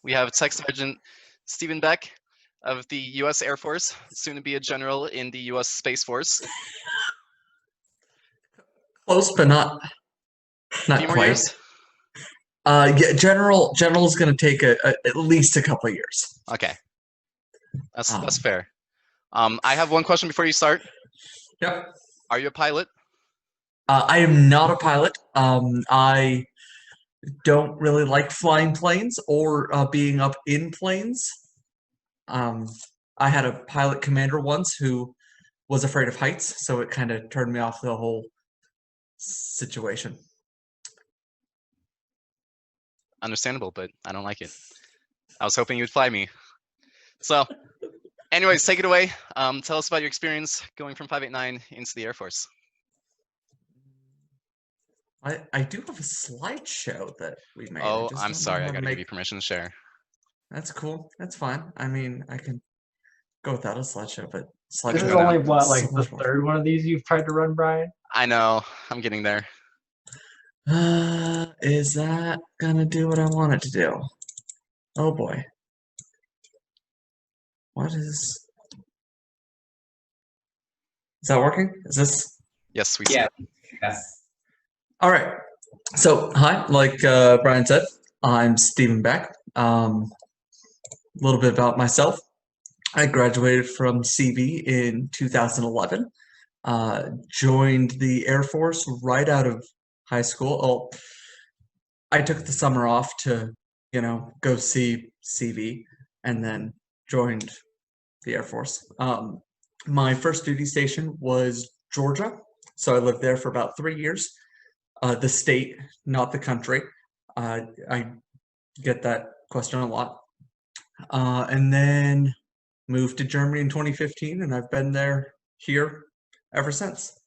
We have TSgt Stephen Beck of the U.S. Air Force, soon to be a general in the U.S. Space Force. Close, but not A few more quite. years? Yeah, general's going to take at least a couple of years. Okay, that's fair. I have one question before you start. Yep. Are you a pilot? I am not a pilot. I don't really like flying planes or being up in planes. I had a pilot commander once who was afraid of heights, so it kind of turned me off the whole situation. Understandable, but I don't like it. I was hoping you would fly me. So, anyways, take it away. Tell us about your experience going from 589 into the Air Force. I do have a slideshow that we made. Oh, I'm sorry. I got to give you permission to share. That's cool. That's fine. I mean, I can go without a slideshow, but slideshow. This is only what, like the third one of these you've tried to run, Brian? I know. I'm getting there. Is that gonna do what I want it to do? Oh boy. What is that working? Is this? Yes, we see. Yeah. Yes. All right. So, hi, like Brian said, I'm Stephen Beck. A little bit about myself. I graduated from CV in 2011. Joined the Air Force right out of high school. Oh, I took the summer off to, go see CV, and then joined the Air Force. My first duty station was Georgia, so I lived there for about 3 years. The state, not the country. I get that question a lot. And then moved to Germany in 2015, and I've been here ever since.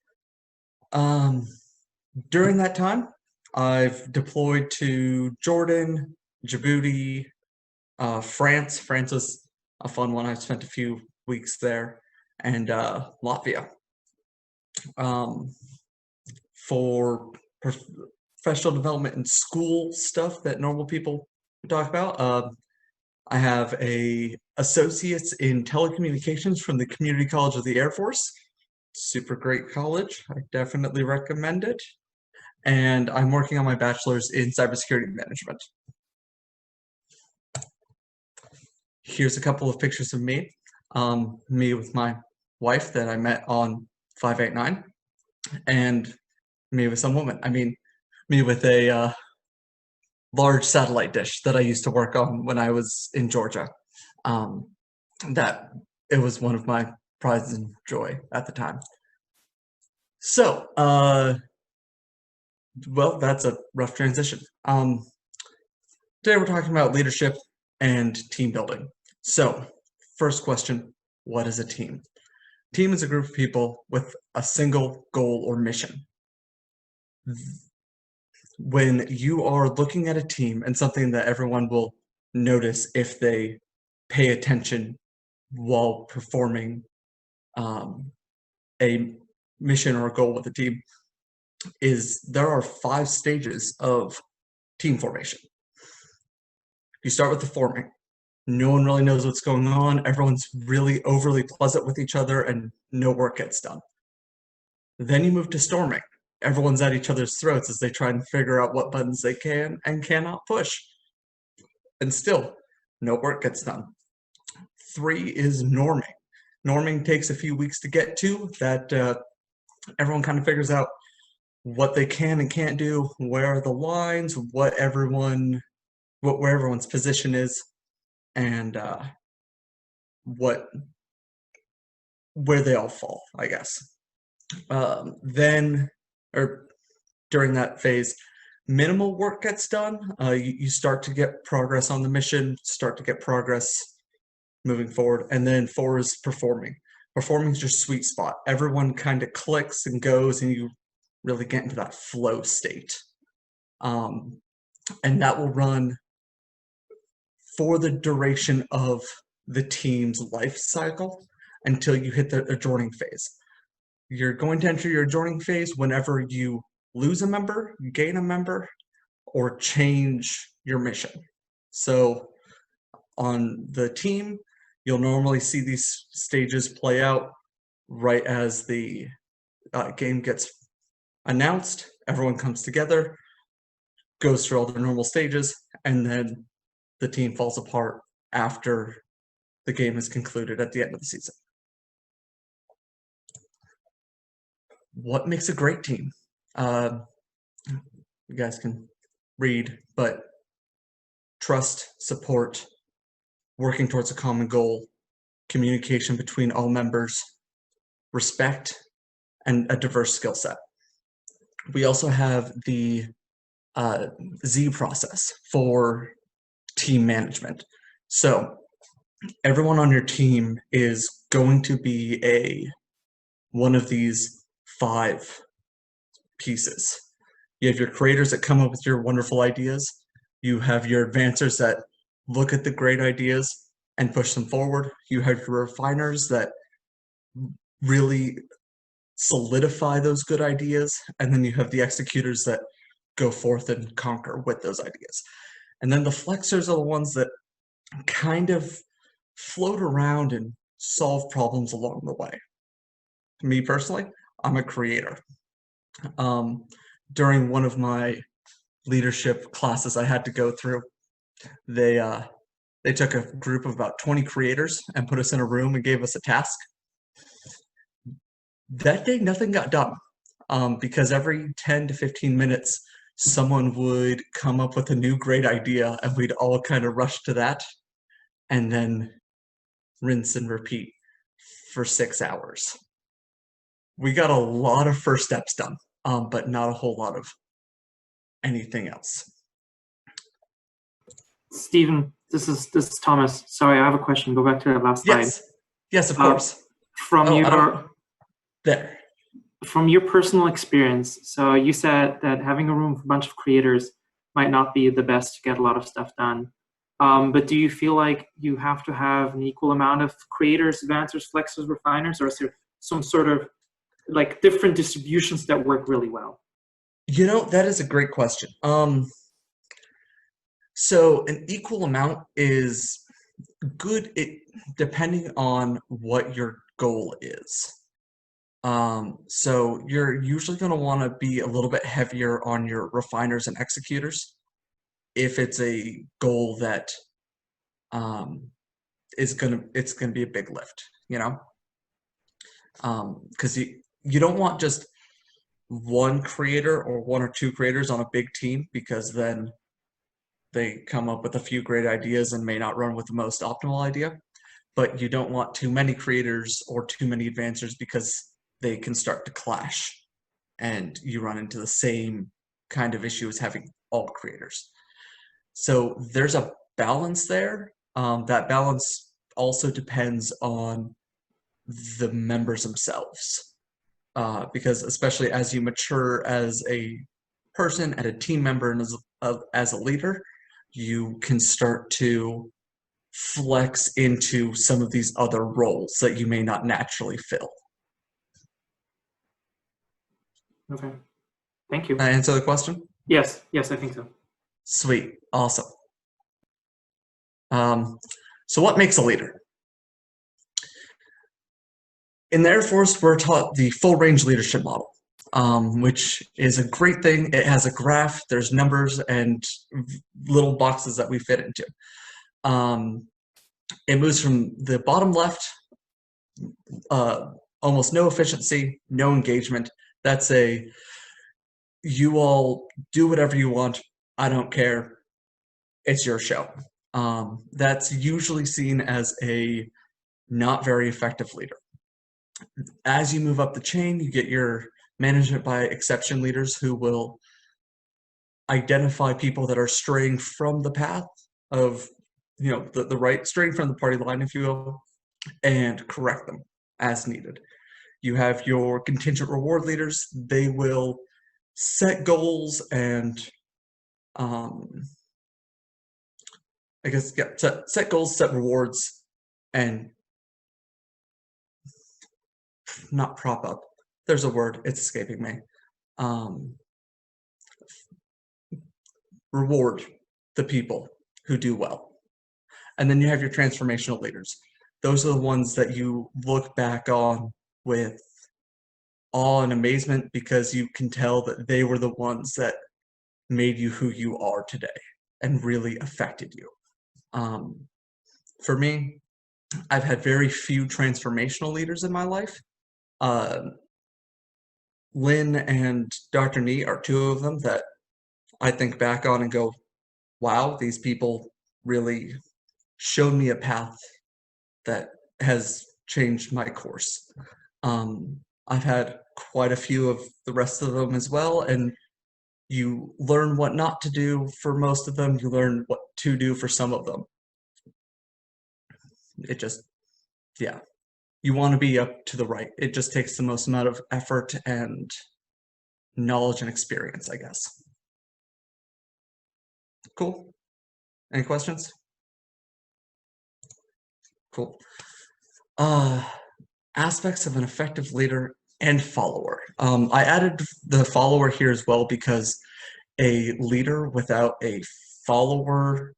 During that time, I've deployed to Jordan, Djibouti, France. France was a fun one. I spent a few weeks there, and Latvia. For professional development and school stuff that normal people talk about, I have a associate's in telecommunications from the Community College of the Air Force. Super great college. I definitely recommend it. And I'm working on my bachelor's in cybersecurity management. Here's a couple of pictures of me. Me with my wife that I met on 589, and me with some woman. I mean, me with a large satellite dish that I used to work on when I was in Georgia. That it was one of my prides and joy at the time. So, well, that's a rough transition. Today we're talking about leadership and team building. So, first question, what is a team? Team is a group of people with a single goal or mission. When you are looking at a team, and something that everyone will notice if they pay attention while performing a mission or a goal with a team, is there are 5 stages of team formation. You start with the forming. No one really knows what's going on. Everyone's really overly pleasant with each other, and no work gets done. Then you move to storming. Everyone's at each other's throats as they try and figure out what buttons they can and cannot push. And still, no work gets done. 3 is norming. Norming takes a few weeks to get to. That everyone kind of figures out what they can and can't do, where are the lines, where everyone's position is, and where they all fall, I guess. During that phase, minimal work gets done. You start to get progress on the mission, start to get progress moving forward, and then 4 is performing. Performing is your sweet spot. Everyone kind of clicks and goes, and you really get into that flow state. And that will run for the duration of the team's life cycle until you hit the adjourning phase. You're going to enter your adjourning phase whenever you lose a member, gain a member, or change your mission. So on the team, you'll normally see these stages play out right as the game gets announced. Everyone comes together, goes through all the normal stages, and then the team falls apart after the game is concluded at the end of the season. What makes a great team? You guys can read, but trust, support, working towards a common goal, communication between all members, respect, and a diverse skill set. We also have the Z process for team management. So everyone on your team is going to be one of these 5 pieces. You have your creators that come up with your wonderful ideas. You have your advancers that look at the great ideas and push them forward. You have your refiners that really solidify those good ideas. And then you have the executors that go forth and conquer with those ideas. And then the flexors are the ones that kind of float around and solve problems along the way. Me personally, I'm a creator. During one of my leadership classes I had to go through, they took a group of about 20 creators and put us in a room and gave us a task. That day, nothing got done because every 10 to 15 minutes, someone would come up with a new great idea and we'd all kind of rush to that and then rinse and repeat for 6 hours. We got a lot of first steps done, but not a whole lot of anything else. Stephen, this is Thomas. Sorry, I have a question. Go back to that last slide. Yes, of course. From your personal experience, so you said that having a room with a bunch of creators might not be the best to get a lot of stuff done. But do you feel like you have to have an equal amount of creators, advancers, flexors, refiners, or is there some sort of like different distributions that work really well? You know, that is a great question. So an equal amount is good depending on what your goal is. So you're usually going to want to be a little bit heavier on your refiners and executors if it's a goal that it's gonna be a big lift, you know, because you don't want just one creator or 1 or 2 creators on a big team, because then they come up with a few great ideas and may not run with the most optimal idea. But you don't want too many creators or too many advancers, because they can start to clash and you run into the same kind of issue as having all creators. So there's a balance there. That balance also depends on the members themselves, because especially as you mature as a person and a team member and as a leader, you can start to flex into some of these other roles that you may not naturally fill. Okay, thank you. Can I answer the question? Yes, I think so. Sweet, awesome. So what makes a leader? In the Air Force, we're taught the full range leadership model, which is a great thing. It has a graph, there's numbers and little boxes that we fit into. It moves from the bottom left, almost no efficiency, no engagement. That's you all do whatever you want, I don't care, it's your show. That's usually seen as a not very effective leader. As you move up the chain, you get your management by exception leaders who will identify people that are straying from the path of, you know, the right, straying from the party line, if you will, and correct them as needed. You have your contingent reward leaders. They will set goals and set goals, set rewards, and not prop up. There's a word, it's escaping me. Reward the people who do well. And then you have your transformational leaders. Those are the ones that you look back on with awe and amazement because you can tell that they were the ones that made you who you are today and really affected you. For me, I've had very few transformational leaders in my life. Lynn and Dr. Nee are two of them that I think back on and go, wow, these people really showed me a path that has changed my course. I've had quite a few of the rest of them as well, and you learn what not to do for most of them. You learn what to do for some of them. It just, yeah, you want to be up to the right. It just takes the most amount of effort and knowledge and experience, I guess. Cool. Any questions? Cool. Aspects of an effective leader and follower. I added the follower here as well because a leader without a follower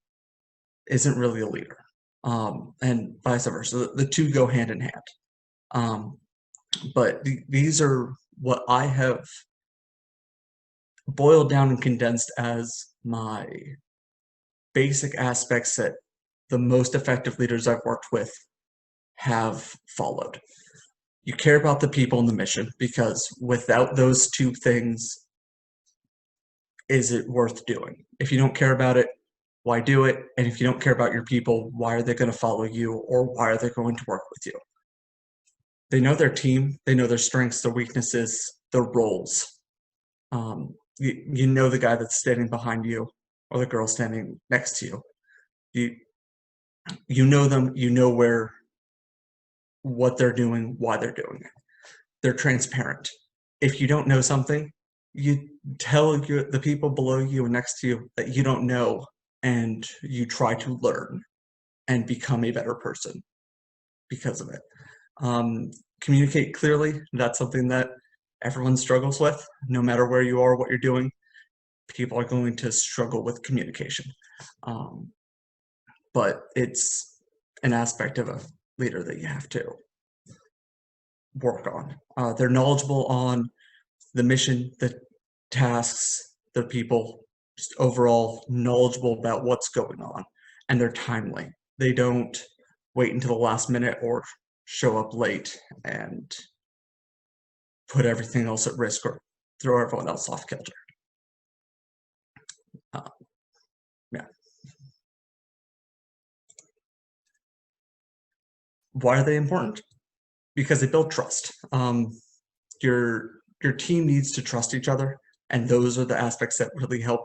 isn't really a leader, and vice versa. The two go hand in hand. But these are what I have boiled down and condensed as my basic aspects that the most effective leaders I've worked with have followed. You care about the people and the mission, because without those two things, is it worth doing? If you don't care about it, why do it? And if you don't care about your people, why are they going to follow you, or why are they going to work with you? They know their team, they know their strengths, their weaknesses, their roles. You know the guy that's standing behind you or the girl standing next to you. You know them, you know what they're doing, why they're doing it. They're transparent. If you don't know something, you tell the people below you and next to you that you don't know, and you try to learn and become a better person because of it. Communicate clearly. That's something that everyone struggles with. No matter where you are, what you're doing, people are going to struggle with communication. But it's an aspect of a leader that you have to work on. They're knowledgeable on the mission, the tasks, the people, just overall knowledgeable about what's going on, and they're timely. They don't wait until the last minute or show up late and put everything else at risk or throw everyone else off kilter. Yeah. Why are they important? Because they build trust. Your team needs to trust each other, and those are the aspects that really help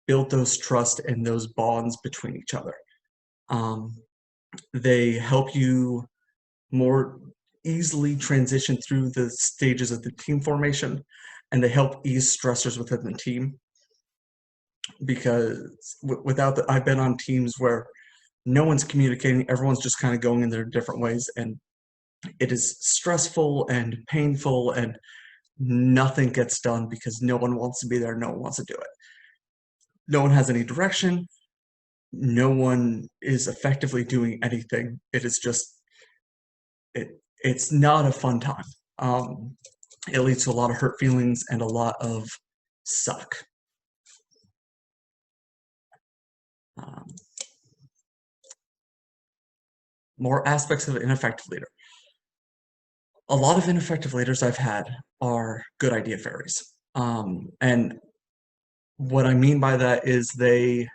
build those trust and those bonds between each other. They help you more easily transition through the stages of the team formation, and they help ease stressors within the team. Because I've been on teams where no one's communicating, everyone's just kind of going in their different ways, and it is stressful and painful, and nothing gets done because no one wants to be there, no one wants to do it. No one has any direction, no one is effectively doing anything. It is just, it's not a fun time. It leads to a lot of hurt feelings and a lot of suck. More aspects of an ineffective leader. A lot of ineffective leaders I've had are good idea fairies. And what I mean by that is they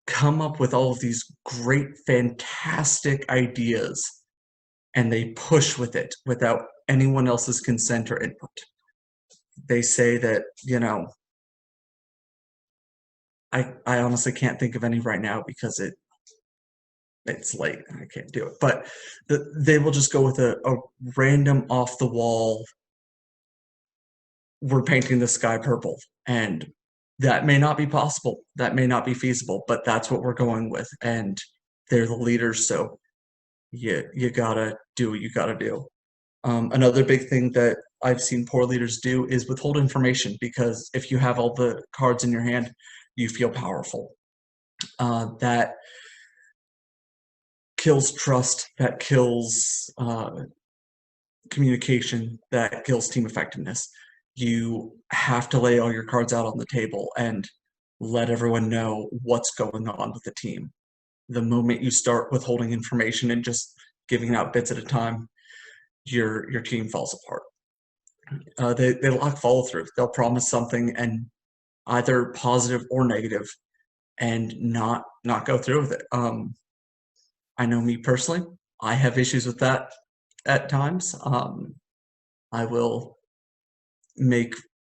come up with all of these great, fantastic ideas, and they push with it without anyone else's consent or input. They say that, I honestly can't think of any right now because it's late and I can't do it. But they will just go with a random off the wall, we're painting the sky purple, and that may not be possible, that may not be feasible, but that's what we're going with, and they're the leaders, so you gotta do what you gotta do. Another big thing that I've seen poor leaders do is withhold information, because if you have all the cards in your hand, you feel powerful. That kills trust, that kills communication, that kills team effectiveness. You have to lay all your cards out on the table and let everyone know what's going on with the team. The moment you start withholding information and just giving out bits at a time, your team falls apart. They lack follow through. They'll promise something and either positive or negative, and not go through with it. I know me personally, I have issues with that at times. I will make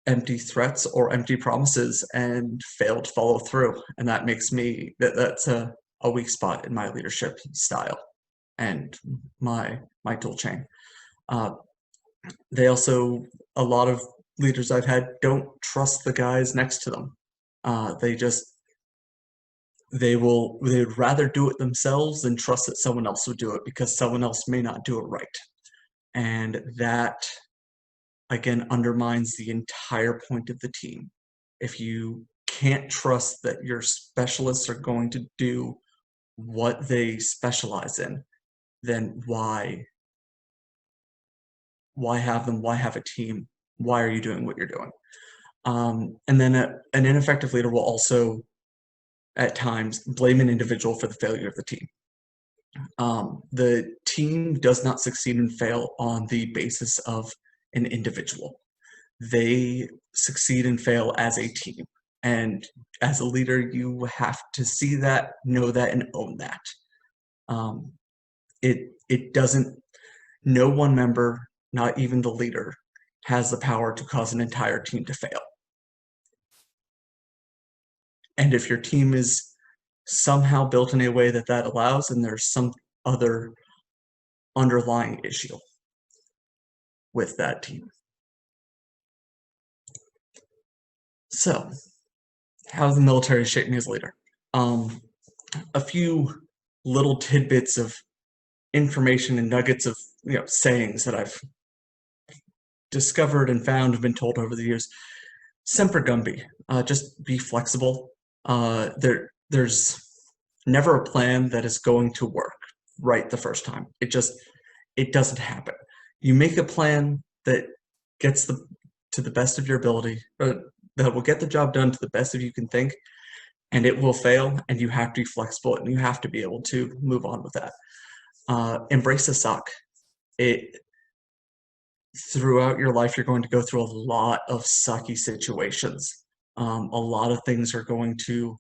empty threats or empty promises and fail to follow through, and that makes me that's a weak spot in my leadership style and my tool chain. They also, a lot of leaders I've had don't trust the guys next to them. They'd rather do it themselves than trust that someone else would do it, because someone else may not do it right. And that, again, undermines the entire point of the team. If you can't trust that your specialists are going to do what they specialize in, then why have them? Why have a team? Why are you doing what you're doing? And then an ineffective leader will also, at times, blame an individual for the failure of the team. The team does not succeed and fail on the basis of an individual. They succeed and fail as a team. And as a leader, you have to see that, know that, and own that. It doesn't, no one member, not even the leader, has the power to cause an entire team to fail. And if your team is somehow built in a way that allows, and there's some other underlying issue with that team. So, how the military shaped me as a leader? A few little tidbits of information and nuggets of sayings that I've discovered and found, have been told over the years. Semper Gumby, just be flexible. There's never a plan that is going to work right the first time. It doesn't happen. You make a plan that gets to the best of your ability, that will get the job done to the best of you can think, and it will fail, and you have to be flexible, and you have to be able to move on with that. Embrace the suck. Throughout your life, you're going to go through a lot of sucky situations. A lot of things are going to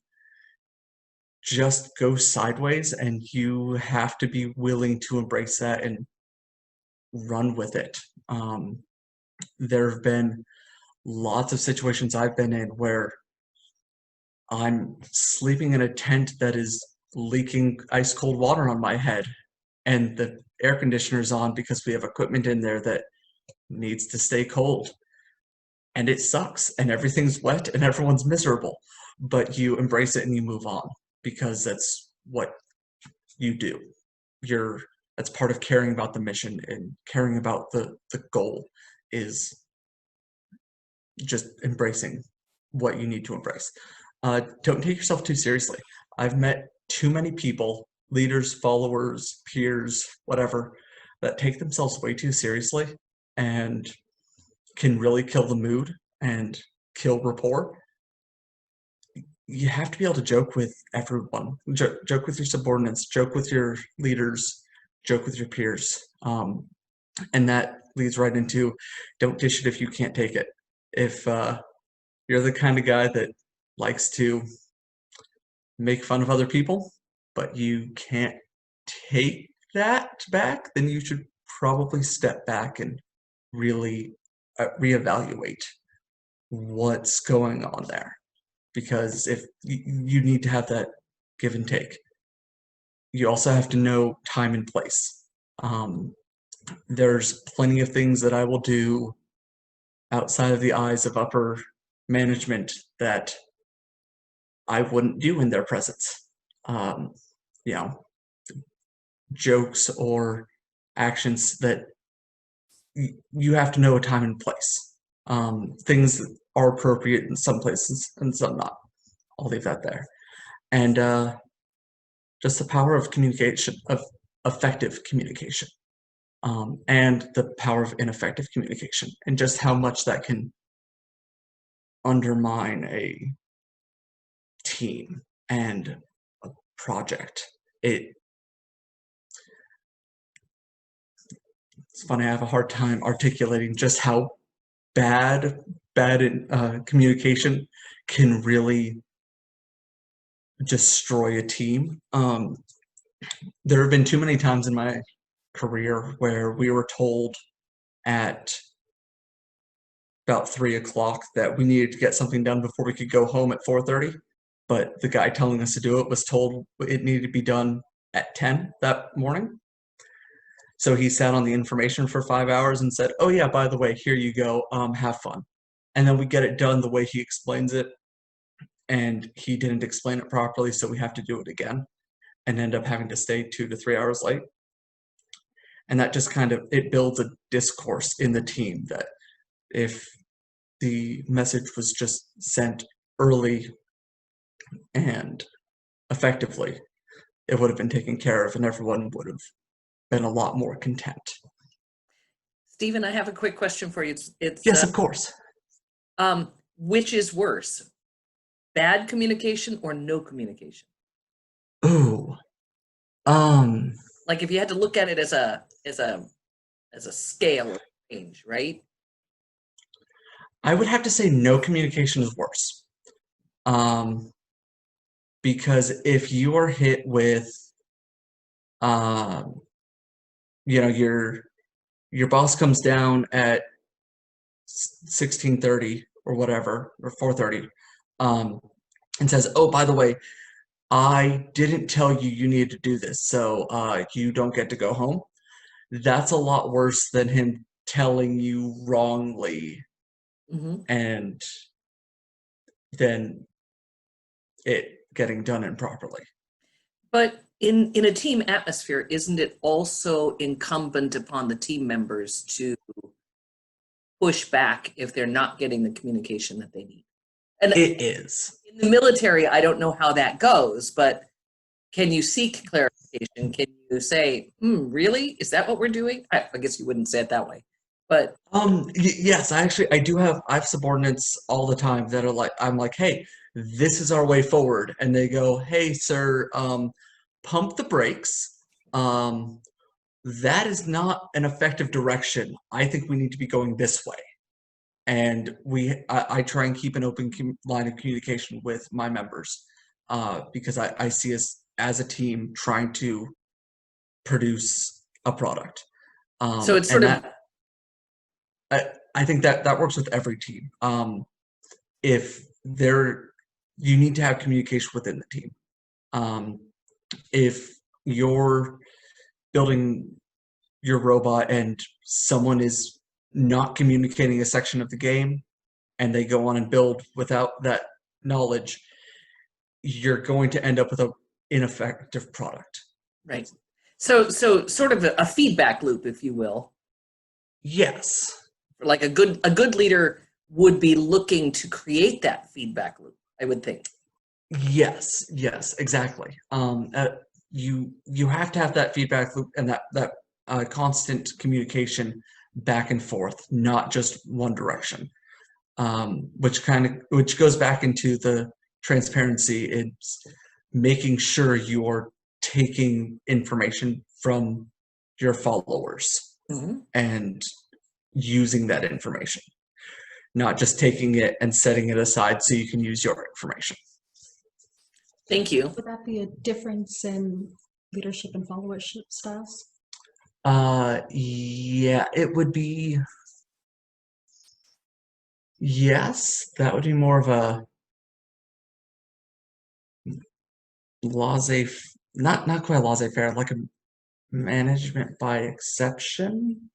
just go sideways, and you have to be willing to embrace that and run with it. There have been lots of situations I've been in where I'm sleeping in a tent that is leaking ice cold water on my head, and the air conditioner's on because we have equipment in there that needs to stay cold. And it sucks, and everything's wet, and everyone's miserable. But you embrace it and you move on, because that's what you do. That's part of caring about the mission, and caring about the goal is just embracing what you need to embrace. Don't take yourself too seriously. I've met too many people, leaders, followers, peers, whatever, that take themselves way too seriously and can really kill the mood and kill rapport. You have to be able to joke with everyone. Joke with your subordinates, joke with your leaders, joke with your peers. And that leads right into, don't dish it if you can't take it. If you're the kind of guy that likes to make fun of other people, but you can't take that back, then you should probably step back and really reevaluate what's going on there. Because if you need to have that give and take, you also have to know time and place. There's plenty of things that I will do outside of the eyes of upper management that I wouldn't do in their presence. Jokes or actions that you have to know a time and place. Things that are appropriate in some places and some not. I'll leave that there. And just the power of communication, of effective communication, and the power of ineffective communication, and just how much that can undermine a team and a project. It's funny, I have a hard time articulating just how bad communication can really destroy a team. There have been too many times in my career where we were told at about 3 o'clock that we needed to get something done before we could go home at 4:30, but the guy telling us to do it was told it needed to be done at 10 that morning. So he sat on the information for 5 hours and said, "Oh yeah, by the way, here you go, have fun." And then we get it done the way he explains it, and he didn't explain it properly, so we have to do it again and end up having to stay 2 to 3 hours late. And that just kind of, it builds a discourse in the team that if the message was just sent early and effectively, it would have been taken care of and everyone would have been a lot more content. Stephen, I have a quick question for you. It's Yes, of course. which is worse, bad communication or no communication? Ooh. Like if you had to look at it as a scale of range, right? I would have to say no communication is worse. Because if you are hit with, you know, your boss comes down at 16:30 or whatever, or 4:30, and says, "Oh, by the way, I didn't tell you you needed to do this, so you don't get to go home." That's a lot worse than him telling you wrongly Mm-hmm. and then it getting done improperly. But in a team atmosphere, isn't it also incumbent upon the team members to push back if they're not getting the communication that they need? And It is. in the military, I don't know how that goes, but can you seek clarification? Can you say, really? Is that what we're doing? I guess you wouldn't say it that way, but Yes, I do have, I have subordinates all the time that are like, I'm like, "Hey, this is our way forward," and they go, "Hey sir, pump the brakes. That is not an effective direction. I think we need to be going this way." And I try and keep an open line of communication with my members, because I see us as a team trying to produce a product. so it's sort of, I think that works with every team. If you need to have communication within the team. If you're building your robot and someone is not communicating a section of the game and they go on and build without that knowledge, you're going to end up with an ineffective product. right. So sort of a feedback loop, if you will. Yes. Like a good leader would be looking to create that feedback loop, I would think. Yes, exactly. You have to have that feedback loop and that constant communication back and forth, not just one direction. Which goes back into the transparency. It's making sure you're taking information from your followers and using that information, not just taking it and setting it aside so you can use your information. Thank you. Would that be a difference in leadership and followership styles? Yeah, it would be. Yes, that would be more of a not quite laissez-faire, like a management by exception,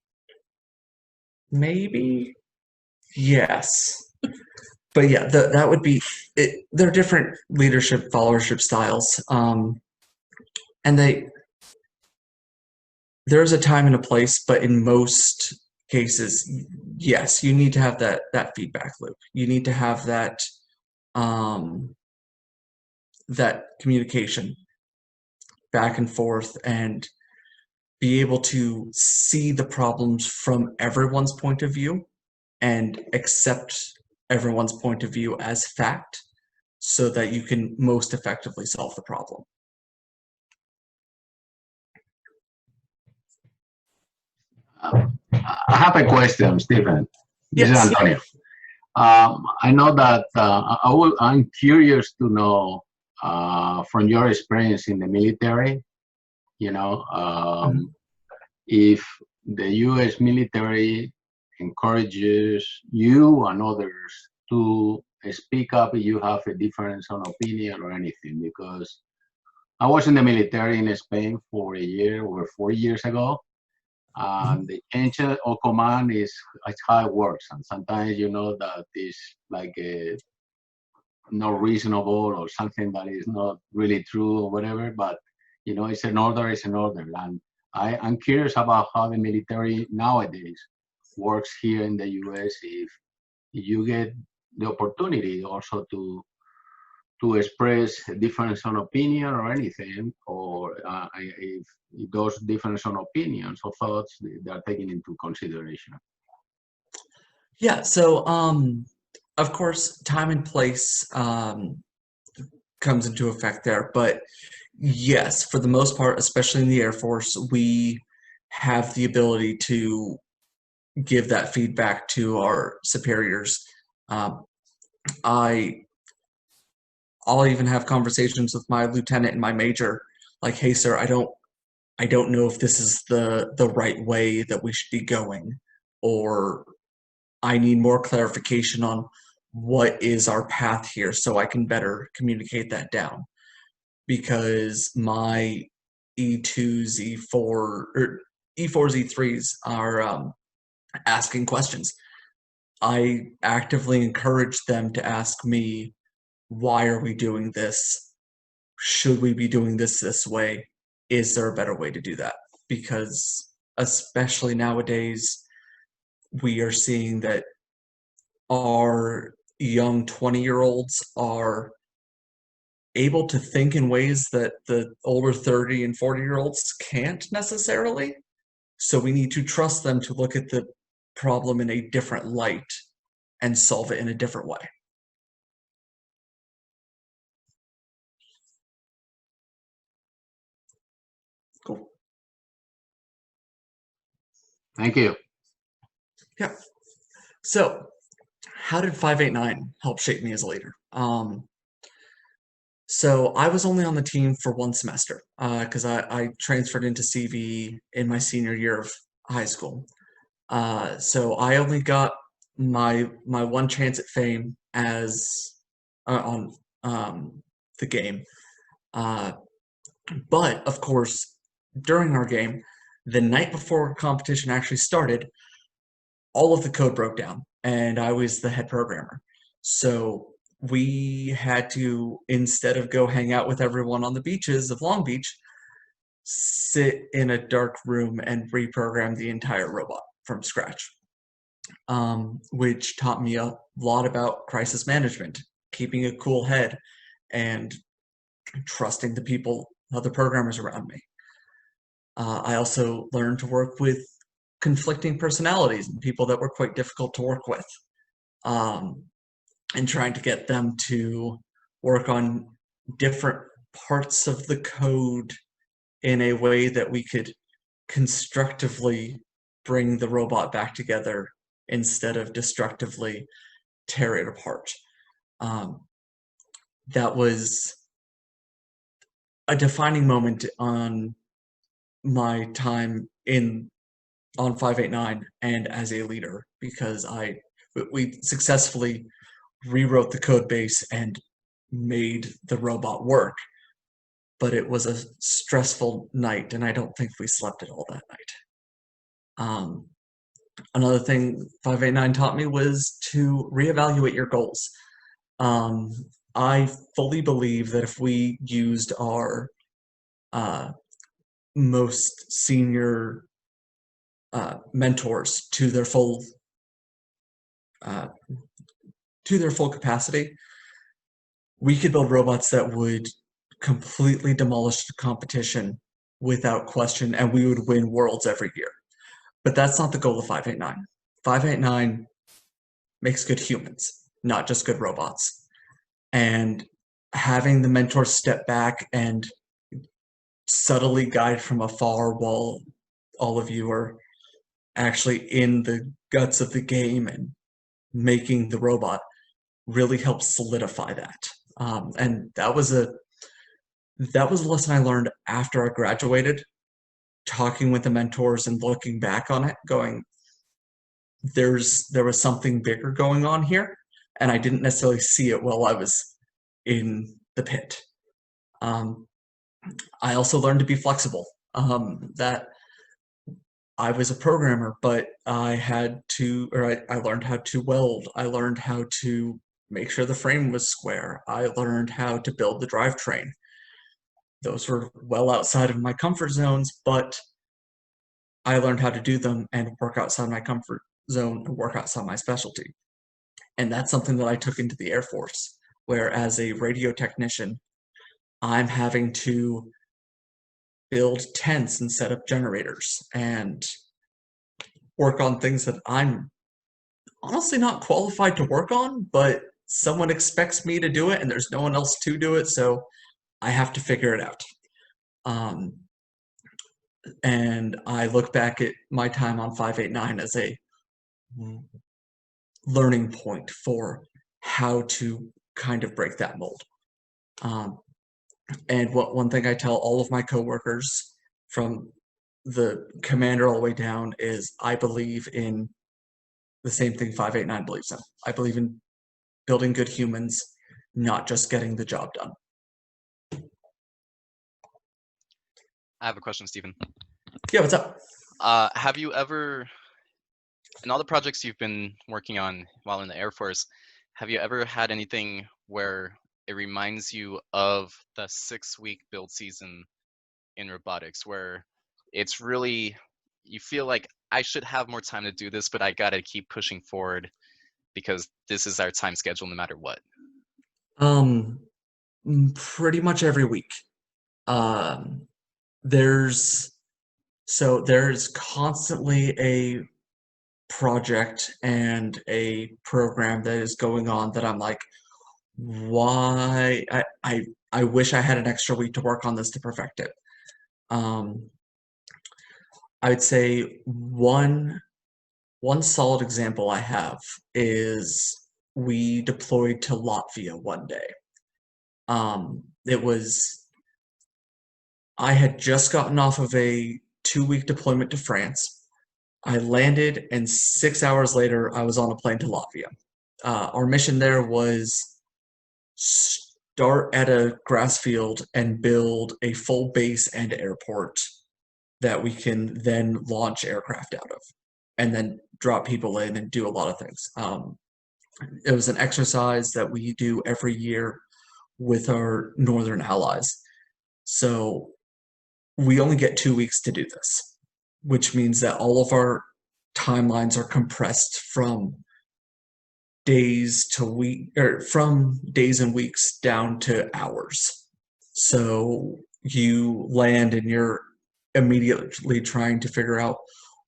maybe. Yes, but yeah, that would be it. They're different leadership followership styles, and there's a time and a place, but in most cases, yes, you need to have that feedback loop. You need to have that that communication. back and forth and be able to see the problems from everyone's point of view and accept everyone's point of view as fact so that you can most effectively solve the problem. I have a question, Stephen. This is Yes. Antonio. I know that I'm curious to know from your experience in the military, you know, if the U.S. military encourages you and others to speak up if you have a difference on opinion or anything. Because I was in the military in Spain for a year, over 4 years ago. And the change of command is how it works, and sometimes you know that is like not reasonable or something that is not really true or whatever, but you know, it's an order, and I'm curious about how the military nowadays works here in the US, if you get the opportunity also to express a difference on opinion or anything, or if those difference on opinions or thoughts they are taken into consideration. Yeah, so of course, time and place comes into effect there, but yes, for the most part, especially in the Air Force, we have the ability to give that feedback to our superiors. I'll even have conversations with my lieutenant and my major, like, "Hey, sir, I don't know if this is the right way that we should be going, or I need more clarification on what is our path here so I can better communicate that down." Because my E2s, E4s, E3s are asking questions. I actively encourage them to ask me, why are we doing this? Should we be doing this way? Is there a better way to do that? Because especially nowadays, we are seeing that our young 20-year-olds are able to think in ways that the older 30 and 40-year-olds can't necessarily. So we need to trust them to look at the problem in a different light and solve it in a different way. Cool. Thank you. Yeah. So how did 589 help shape me as a leader? So I was only on the team for one semester because I transferred into CV in my senior year of high school. So I only got my one chance at fame as on the game. But of course, during our game, the night before competition actually started, all of the code broke down, and I was the head programmer. So we had to, instead of go hang out with everyone on the beaches of Long Beach, sit in a dark room and reprogram the entire robot from scratch, which taught me a lot about crisis management, keeping a cool head, and trusting the people, other programmers around me. I also learned to work with conflicting personalities and people that were quite difficult to work with, and trying to get them to work on different parts of the code in a way that we could constructively bring the robot back together instead of destructively tear it apart. That was a defining moment on my time on 589 and as a leader, because we successfully rewrote the code base and made the robot work. But it was a stressful night, and I don't think we slept at all that night. Another thing 589 taught me was to reevaluate your goals. I fully believe that if we used our most senior mentors to their full capacity, we could build robots that would completely demolished the competition without question, and we would win worlds every year. But that's not the goal of 589. 589 makes good humans, not just good robots. And having the mentors step back and subtly guide from afar while all of you are actually in the guts of the game and making the robot really helps solidify that. And that was a lesson I learned after I graduated, talking with the mentors and looking back on it, going, there was something bigger going on here, and I didn't necessarily see it while I was in the pit. I also learned to be flexible. That I was a programmer, but I learned how to weld. I learned how to make sure the frame was square. I learned how to build the drivetrain. Those were well outside of my comfort zones, but I learned how to do them and work outside my comfort zone and work outside my specialty. And that's something that I took into the Air Force, where as a radio technician, I'm having to build tents and set up generators and work on things that I'm honestly not qualified to work on, but someone expects me to do it and there's no one else to do it, so I have to figure it out. And I look back at my time on 589 as a learning point for how to kind of break that mold. And one thing I tell all of my coworkers, from the commander all the way down, is I believe in the same thing 589 believes in. I believe in building good humans, not just getting the job done. I have a question, Stephen. Yeah, what's up? Have you ever, in all the projects you've been working on while in the Air Force, have you ever had anything where it reminds you of the 6-week build season in robotics, where it's really, you feel like I should have more time to do this, but I gotta keep pushing forward because this is our time schedule no matter what? Pretty much every week. There's constantly a project and a program that is going on that I'm like, why? I wish I had an extra week to work on this to perfect it. I would say one solid example I have is we deployed to Latvia one day. I had just gotten off of a 2-week deployment to France. I landed, and 6 hours later, I was on a plane to Latvia. Our mission there was start at a grass field and build a full base and airport that we can then launch aircraft out of, and then drop people in and do a lot of things. It was an exercise that we do every year with our northern allies. So we only get 2 weeks to do this, which means that all of our timelines are compressed from days to week, or from days and weeks down to hours. So you land and you're immediately trying to figure out,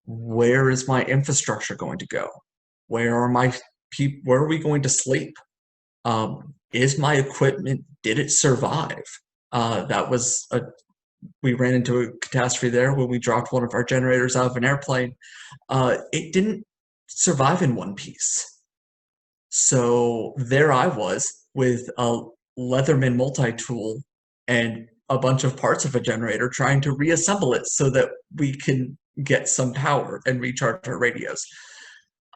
where is my infrastructure going to go? Where are my people? Where are we going to sleep? Is my equipment, did it survive? We ran into a catastrophe there when we dropped one of our generators out of an airplane. It didn't survive in one piece. So there I was with a Leatherman multi-tool and a bunch of parts of a generator trying to reassemble it so that we can get some power and recharge our radios.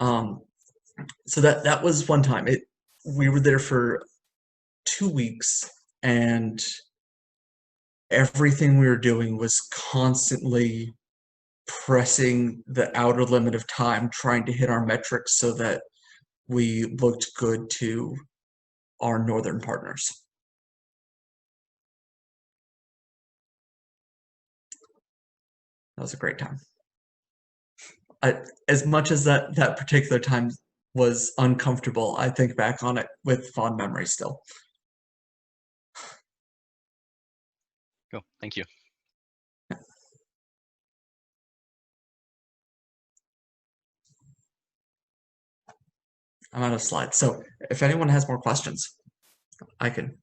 So that was one time. We were there for 2 weeks, and everything we were doing was constantly pressing the outer limit of time, trying to hit our metrics so that we looked good to our northern partners. That was a great time. As much as that particular time was uncomfortable, I think back on it with fond memory still. Cool. Thank you. I'm out of slides. So if anyone has more questions, I can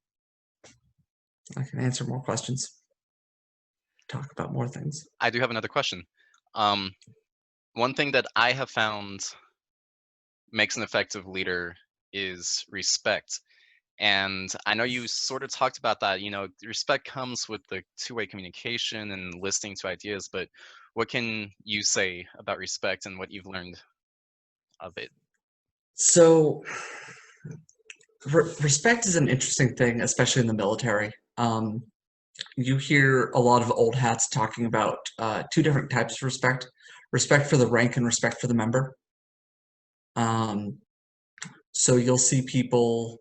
answer more questions, talk about more things. I do have another question. One thing that I have found makes an effective leader is respect. And I know you sort of talked about that, respect comes with the two-way communication and listening to ideas, but what can you say about respect and what you've learned of it? So respect is an interesting thing, especially in the military. You hear a lot of old hats talking about two different types of respect: respect for the rank and respect for the member. So you'll see people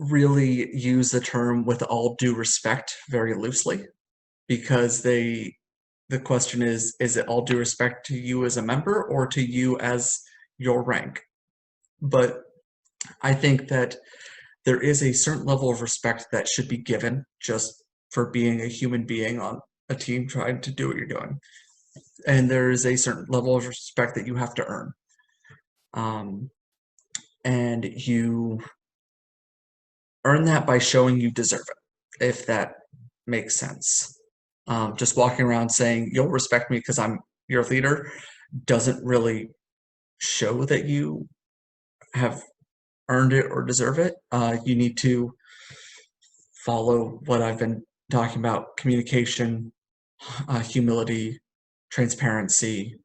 really use the term "with all due respect" very loosely, because the question is it all due respect to you as a member or to you as your rank? But I think that there is a certain level of respect that should be given just for being a human being on a team trying to do what you're doing. And there is a certain level of respect that you have to earn. And you earn that by showing you deserve it, if that makes sense. Just walking around saying, you'll respect me because I'm your leader, doesn't really show that you have earned it or deserve it. You need to follow what I've been talking about: communication, humility, transparency,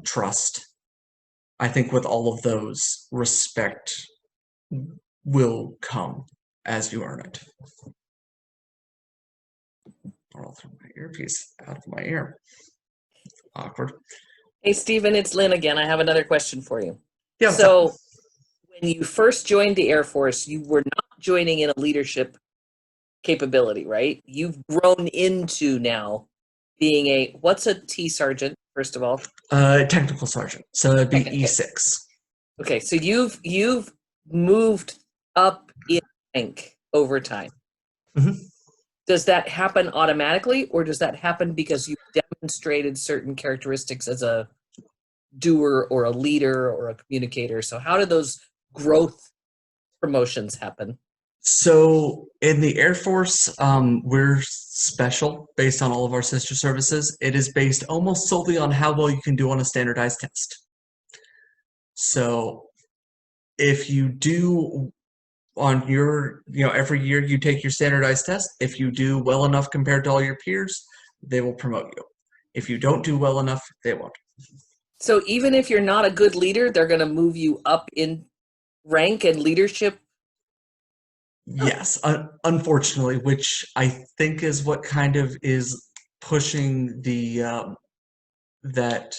trust. I think with all of those, respect will come as you earn it. Or I'll throw my earpiece out of my ear. Awkward. Hey, Stephen, it's Lynn again. I have another question for you. Yeah. So when you first joined the Air Force, you were not joining in a leadership capability, right? You've grown into now being what's a T sergeant, first of all? Technical sergeant. So it'd be Okay. E6. Okay, so you've moved up in rank over time. Mhm. Does that happen automatically, or does that happen because you've demonstrated certain characteristics as a doer or a leader or a communicator? So how do those growth promotions happen? So in the Air Force, we're special based on all of our sister services. It is based almost solely on how well you can do on a standardized test. So if you do on your, every year you take your standardized test, if you do well enough compared to all your peers, they will promote you. If you don't do well enough, they won't. So even if you're not a good leader, they're going to move you up in rank and leadership? Yes, unfortunately, which I think is what kind of is pushing the that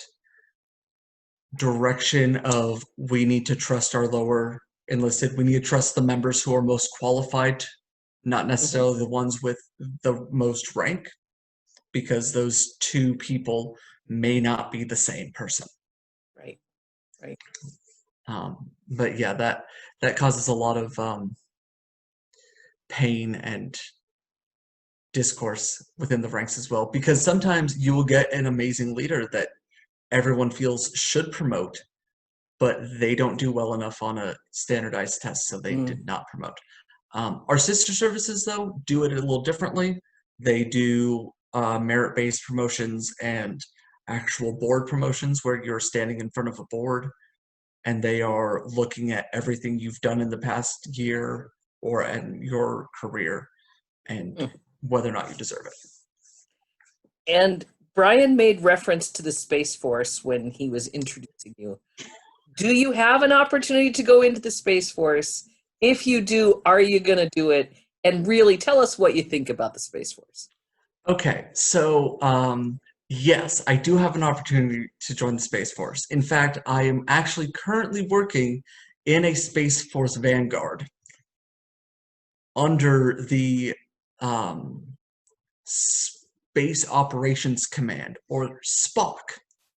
direction of we need to trust our lower enlisted. We need to trust the members who are most qualified, not necessarily the ones with the most rank, because those two people may not be the same person. Right. But yeah, that causes a lot of pain and discourse within the ranks as well, because sometimes you will get an amazing leader that everyone feels should promote, but they don't do well enough on a standardized test, so they did not promote. Our sister services, though, do it a little differently. They do merit-based promotions and actual board promotions where you're standing in front of a board and they are looking at everything you've done in the past year or in your career and whether or not you deserve it. And Brian made reference to the Space Force when he was introducing you. Do you have an opportunity to go into the Space Force? If you do, are you going to do it? And really tell us what you think about the Space Force. Okay, so yes, I do have an opportunity to join the Space Force. In fact, I am actually currently working in a Space Force Vanguard under the Space Operations Command, or SPOC,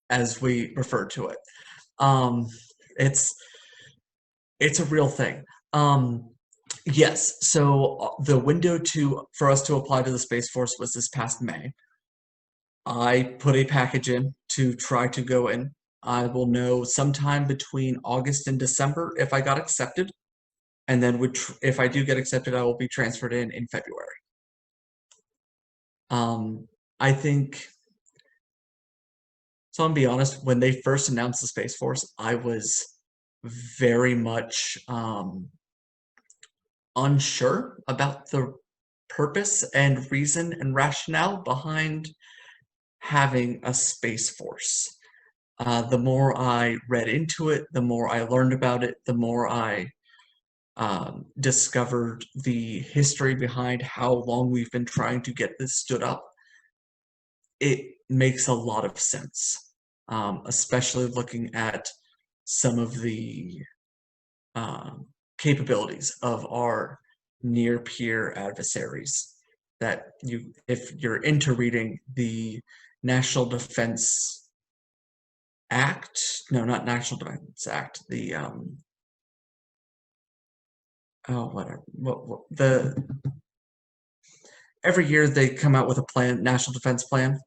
as we refer to it. It's a real thing. Yes. So the window for us to apply to the Space Force was this past May. I put a package in to try to go in. I will know sometime between August and December if I got accepted, and then if I do get accepted, I will be transferred in February. I think. So I'm gonna be honest, when they first announced the Space Force, I was very much unsure about the purpose and reason and rationale behind having a Space Force. The more I read into it, the more I learned about it, the more I discovered the history behind how long we've been trying to get this stood up. It makes a lot of sense, especially looking at some of the capabilities of our near-peer adversaries. That if you're into reading the National Defense Act, no, not National Defense Act, the whatever, every year they come out with a plan, National Defense Plan.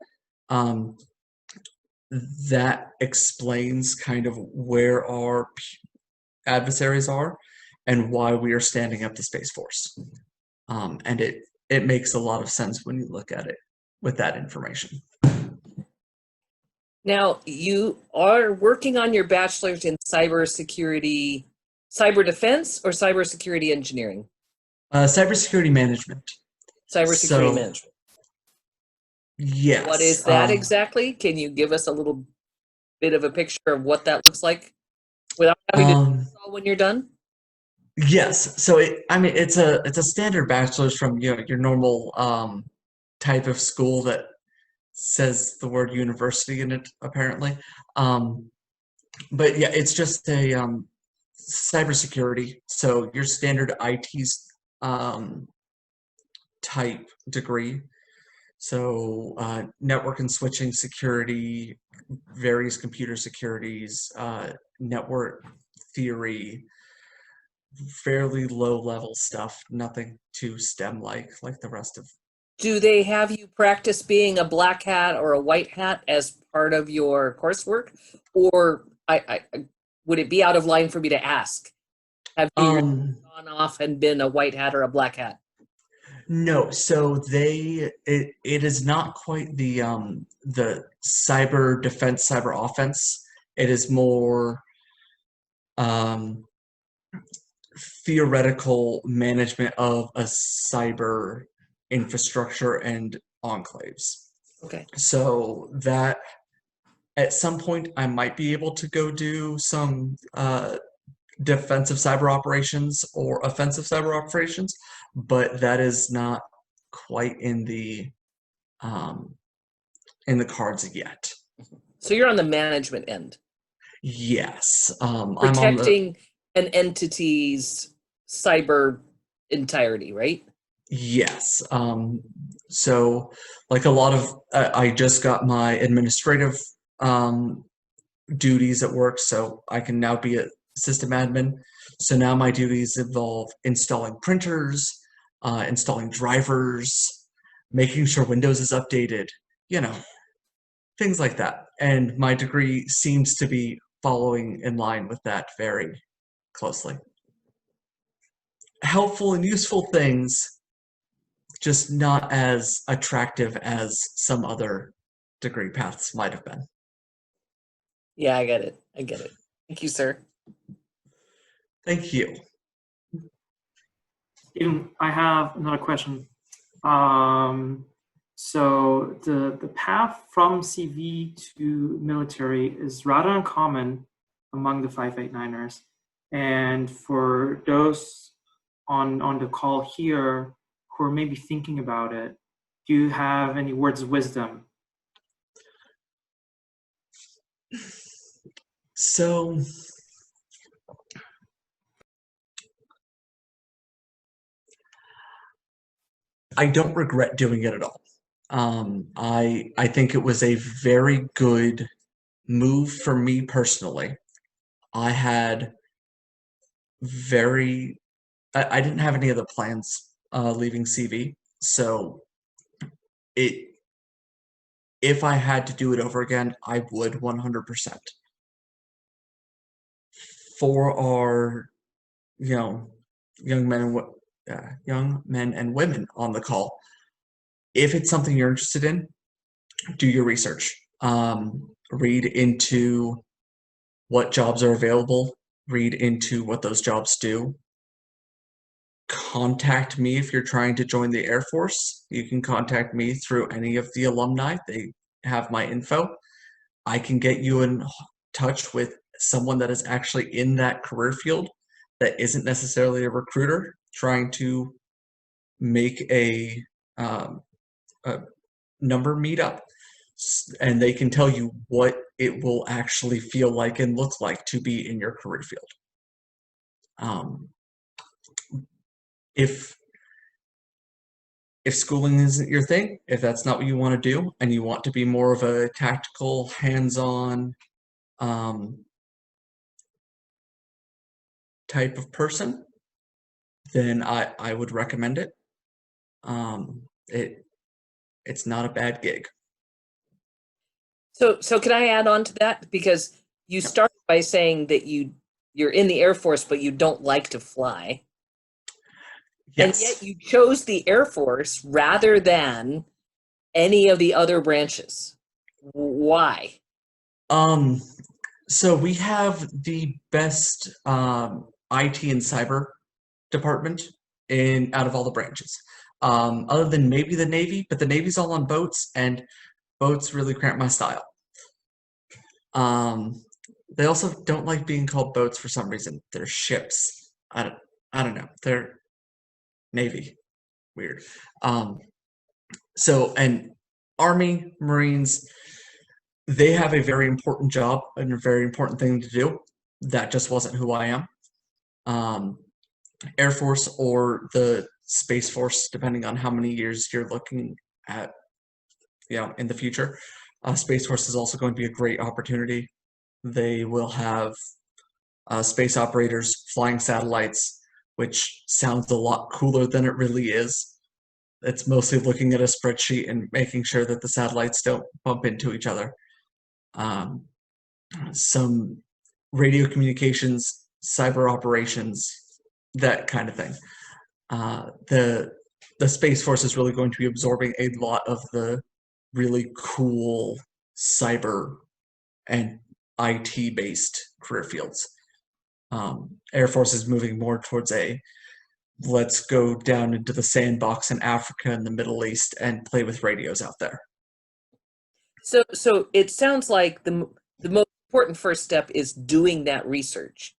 That explains kind of where our adversaries are and why we are standing up the Space Force. And it makes a lot of sense when you look at it with that information. Now, you are working on your bachelor's in cybersecurity, cyber defense, or cybersecurity engineering? Cybersecurity management. Cybersecurity management. Yes. What is that exactly? Can you give us a little bit of a picture of what that looks like without having to do this all when you're done? Yes. So it's a standard bachelor's from your normal type of school that says the word university in it apparently. But yeah, it's just a cybersecurity. So your standard IT type degree. So network and switching security, various computer securities, network theory, fairly low level stuff, nothing too STEM like the rest of. Do they have you practice being a black hat or a white hat as part of your coursework? Or would it be out of line for me to ask? Have you gone off and been a white hat or a black hat? No, so it is not quite the cyber defense, cyber offense. It is more theoretical management of a cyber infrastructure and enclaves. Okay. So that at some point I might be able to go do some defensive cyber operations or offensive cyber operations, but that is not quite in the cards yet. So you're on the management end. Yes, protecting an entity's cyber entirety, right? Yes. So like a lot of I just got my administrative duties at work, so I can now be a system admin. So now my duties involve installing printers, installing drivers, making sure Windows is updated, things like that. And my degree seems to be following in line with that very closely. Helpful and useful things, just not as attractive as some other degree paths might have been. Yeah, I get it. Thank you, sir. Thank you. Stephen, I have another question. So the path from CV to military is rather uncommon among the 589ers. And for those on the call here who are maybe thinking about it, do you have any words of wisdom? So I don't regret doing it at all. I think it was a very good move for me personally. I had very I didn't have any other plans leaving CV, so if I had to do it over again, I would 100%. For our, young men and women on the call, if it's something you're interested in, do your research. Read into what jobs are available. Read into what those jobs do. Contact me if you're trying to join the Air Force. You can contact me through any of the alumni. They have my info. I can get you in touch with someone that is actually in that career field that isn't necessarily a recruiter trying to make a number meetup, and they can tell you what it will actually feel like and look like to be in your career field. If schooling isn't your thing, if that's not what you want to do, and you want to be more of a tactical, hands-on type of person, then I would recommend it. It's not a bad gig. So can I add on to that? Because you started by saying that you're in the Air Force, but you don't like to fly. Yes. And yet you chose the Air Force rather than any of the other branches. Why? So we have the best IT and cyber department out of all the branches. Other than maybe the Navy, but the Navy's all on boats, and boats really cramp my style. They also don't like being called boats for some reason. They're ships. I don't know. They're Navy. Weird. So, and Army, Marines, they have a very important job and a very important thing to do. That just wasn't who I am. Air Force or the Space Force, depending on how many years you're looking at, in the future. Space Force is also going to be a great opportunity. They will have space operators flying satellites, which sounds a lot cooler than it really is. It's mostly looking at a spreadsheet and making sure that the satellites don't bump into each other. Some radio communications, cyber operations, that kind of thing. The Space Force is really going to be absorbing a lot of the really cool cyber and IT-based career fields. Air Force is moving more towards let's go down into the sandbox in Africa and the Middle East and play with radios out there. So it sounds like the most important first step is doing that research.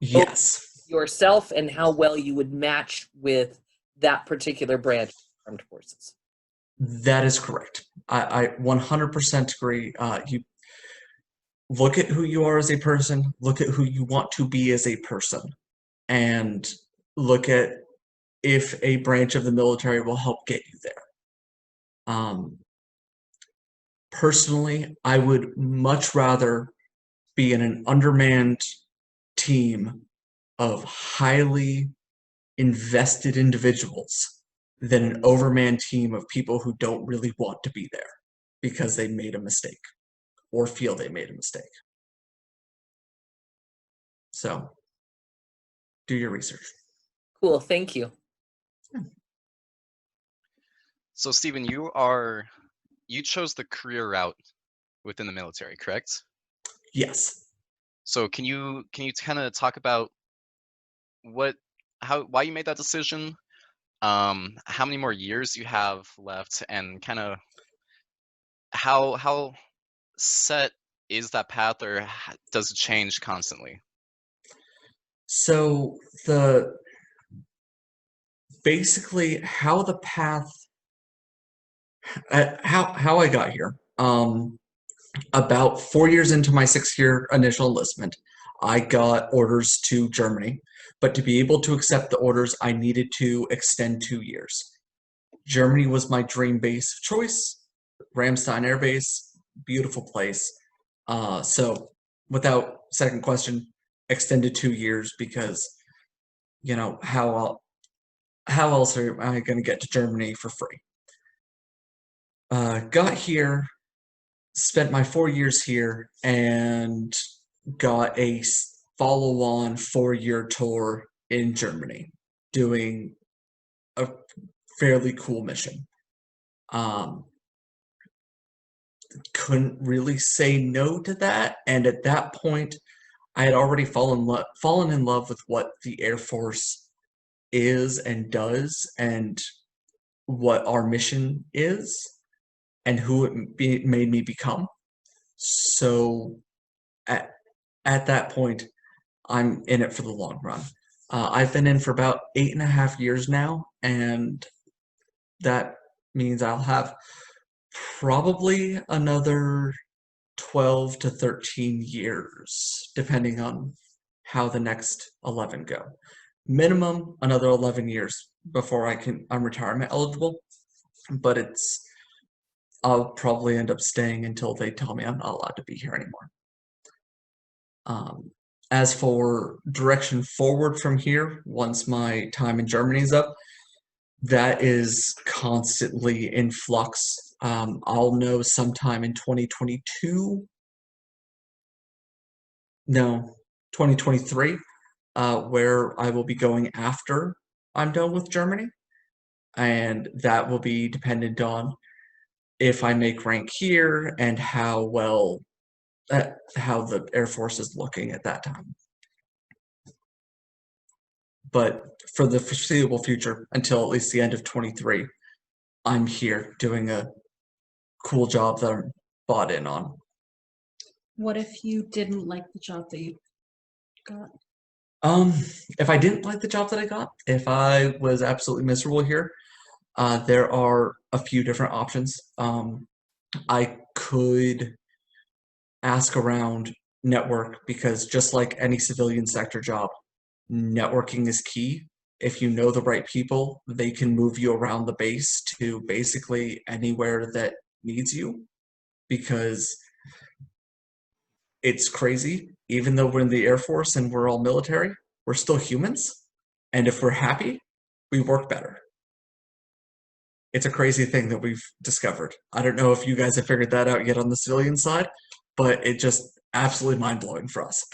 Yes. Yourself and how well you would match with that particular branch of armed forces. That is correct. I 100% agree. You look at who you are as a person, look at who you want to be as a person, and look at if a branch of the military will help get you there. Personally, I would much rather be in an undermanned team of highly invested individuals than an overmanned team of people who don't really want to be there because they made a mistake or feel they made a mistake. So, do your research. Cool, thank you. So Stephen, you chose the career route within the military, correct? Yes. So can you kind of talk about why you made that decision? How many more years you have left, and kind of how set is that path, or does it change constantly? So basically how the path, how I got here. About 4 years into my 6-year initial enlistment, I got orders to Germany, but to be able to accept the orders, I needed to extend 2 years. Germany was my dream base of choice. Ramstein Air Base, beautiful place. So without second question, extended 2 years because you know, how else am I going to get to Germany for free? Got here, spent my 4 years here, and got a follow-on 4-year tour in Germany, doing a fairly cool mission. Couldn't really say no to that, and at that point, I had already fallen in love with what the Air Force is and does, and what our mission is, and who it made me become. So at that point, I'm in it for the long run. I've been in for about 8.5 years now, and that means I'll have probably another 12 to 13 years, depending on how the next 11 go. Minimum another 11 years before I'm retirement eligible, but I'll probably end up staying until they tell me I'm not allowed to be here anymore. As for direction forward from here, once my time in Germany is up, that is constantly in flux. I'll know sometime in 2022, no, 2023, where I will be going after I'm done with Germany, and that will be dependent on if I make rank here and how well, how the Air Force is looking at that time. But for the foreseeable future, until at least the end of 23, I'm here doing a cool job that I'm bought in on. What if you didn't like the job that you got? If I didn't like the job that I got, if I was absolutely miserable here, there are a few different options. I could ask around, network, because just like any civilian sector job, networking is key. If you know the right people, they can move you around the base to basically anywhere that needs you, because it's crazy. Even though we're in the Air Force and we're all military, we're still humans. And if we're happy, we work better. It's a crazy thing that we've discovered. I don't know if you guys have figured that out yet on the civilian side, but it just absolutely mind-blowing for us.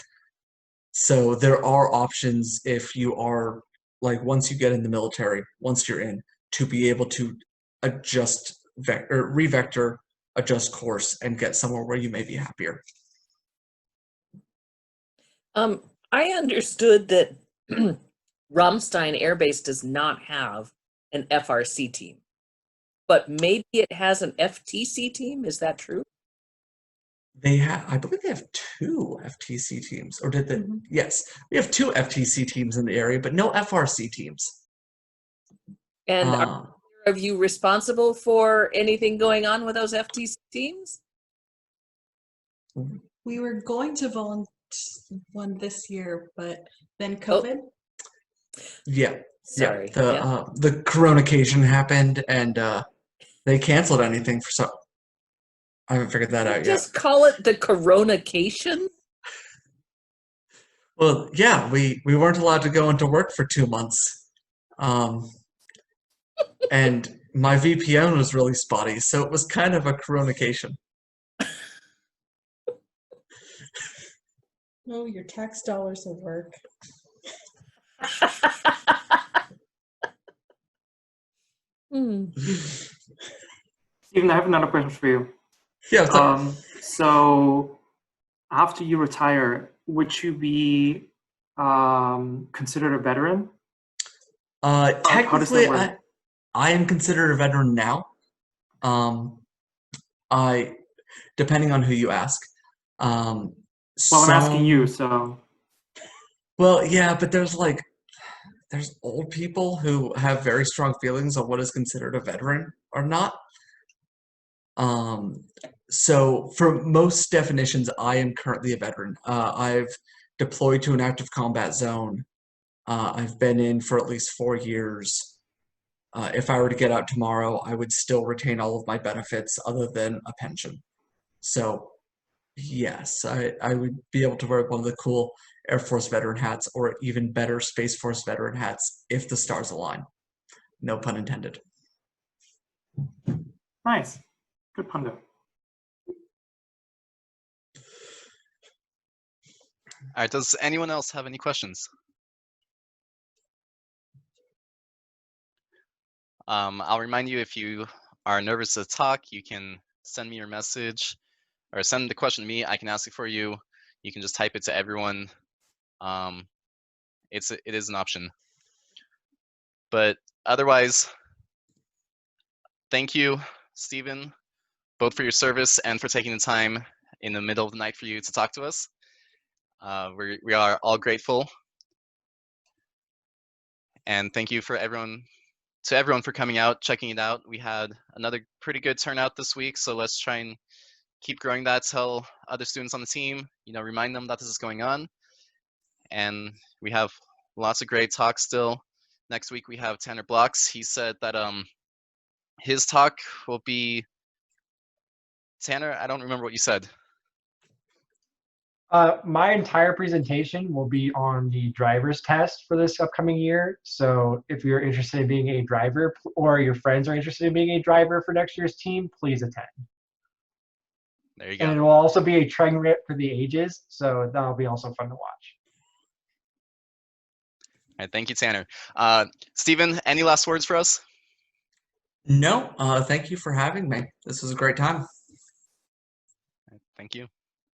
So there are options if you are, like, once you get in the military, once you're in, to be able to adjust revector, adjust course, and get somewhere where you may be happier. I understood that Ramstein Air Base does not have an FRC team, but maybe it has an FTC team. Is that true? I believe they have 2 FTC teams, or did they? Mhm. Yes, we have 2 FTC teams in the area, but no FRC teams. And are you responsible for anything going on with those FTC teams? We were going to volunteer one this year, but then COVID. Yeah. Sorry. Yeah. The Corona-cation happened, and they canceled anything for some. I haven't figured that out yet. Just call it the Corona-cation? Well, yeah, we weren't allowed to go into work for 2 months. And my VPN was really spotty, so it was kind of a Corona-cation. Oh, your tax dollars will work. Stephen, I have another question for you. Yeah, what's up? So after you retire, would you be considered a veteran? Technically, work? I am considered a veteran now. Depending on who you ask. Well, I'm asking you, so. Well, yeah, but there's old people who have very strong feelings on what is considered a veteran or not. So for most definitions, I am currently a veteran. I've deployed to an active combat zone. I've been in for at least 4 years. If I were to get out tomorrow, I would still retain all of my benefits other than a pension. So Yes, I would be able to wear one of the cool Air Force veteran hats or even better Space Force veteran hats if the stars align. No pun intended. Nice. Good pun though. All right, does anyone else have any questions? I'll remind you, if you are nervous to talk, you can send me your message or send the question to me. I can ask it for you. You can just type it to everyone. It is an option. But otherwise, thank you, Stephen, both for your service and for taking the time in the middle of the night for you to talk to us. We are all grateful. And thank you for everyone for coming out, checking it out. We had another pretty good turnout this week, so let's try and keep growing that. Tell other students on the team, remind them that this is going on. And we have lots of great talks still. Next week we have Tanner Blocks. He said that his talk will be, Tanner, I don't remember what you said. My entire presentation will be on the driver's test for this upcoming year. So if you're interested in being a driver, or your friends are interested in being a driver for next year's team, please attend. There you go. And it will also be a training rip for the ages, so that'll be also fun to watch. All right, thank you, Tanner. Stephen, any last words for us? No, thank you for having me. This was a great time. Thank you.